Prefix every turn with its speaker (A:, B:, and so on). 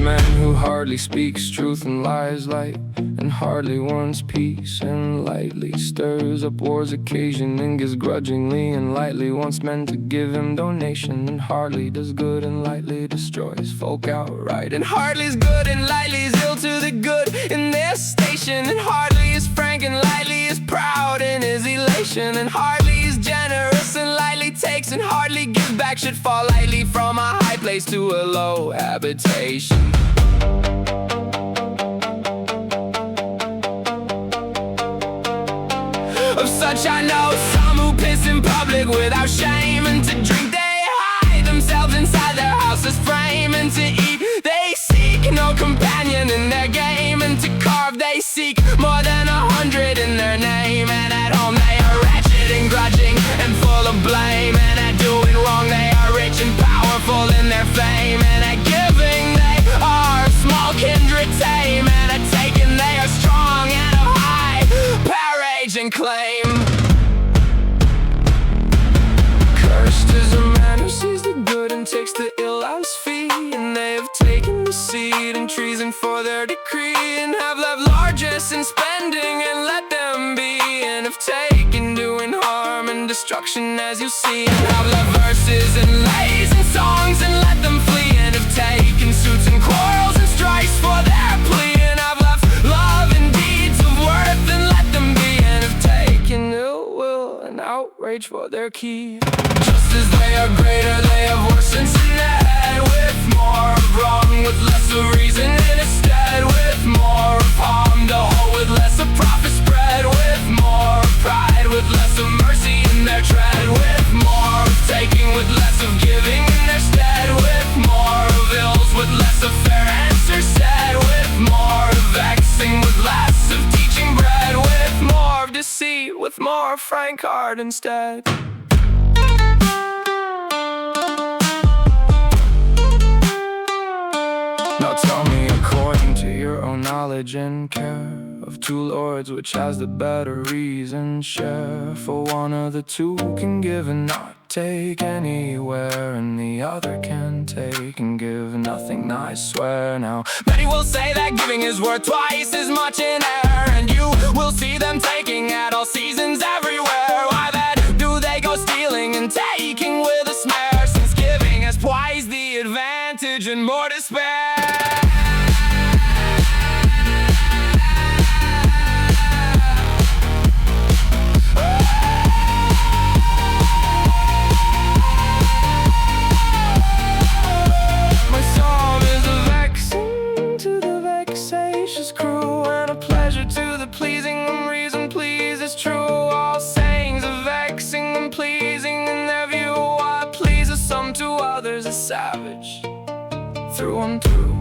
A: man who hardly speaks truth and lies light, and hardly wants peace, and lightly stirs up war's occasion, and gives grudgingly and lightly, wants men to give him donation, and hardly does good and lightly destroys folk outright, and hardly is good and lightly is ill to the good in their station, and hardly is frank and lightly is proud in his elation, and hardly is generous and lightly takes, and hardly gives back should fall lightly from a high place to a low habitation. Of such I know some who piss in public without shame, and to drink they hide themselves inside their house's frame, and to eat they seek no companion in their game, and to carve they seek more than 100 in their name, and at home they are wretched and grudging and full of blame, and at doing wrong they are rich and powerful in their fame, and at giving they are small kindred tame, and at taking they are strong and of high power, age and claim. Cursed is a man who sees the good and takes the ill as fee, and they have taken the seed and treason for their decree, and have left largesse in spending and let them be, and have taken doing harm and destruction as you see, and have left verses and lays and songs and let them flee, and have taken suits and quarrels and strikes for their plea, and have left love and deeds of worth and let them be, and have taken ill will and outrage for their key. Just as they are greater, they have worse and sin, with more of wrong, with less of reason, and instead with more of harm, the whole with less of profit spread, with more of pride, with less of mercy in their tread, with more of taking, with less of giving in their stead, with more of ills, with less of fair answers said, with more of vexing, with less of teaching bread, with more of deceit, with more of frank heart instead. Now tell me, according to your own knowledge and care, of two lords, which has the better reason share? For one of the two can give and not take anywhere, and the other can take and give nothing, I swear. Now many will say that giving is worth twice as much in air, and you will see them taking at all seasons everywhere. Why then do they go stealing and taking with a snare, since giving has twice the advantage and more to spare? Savage through and through.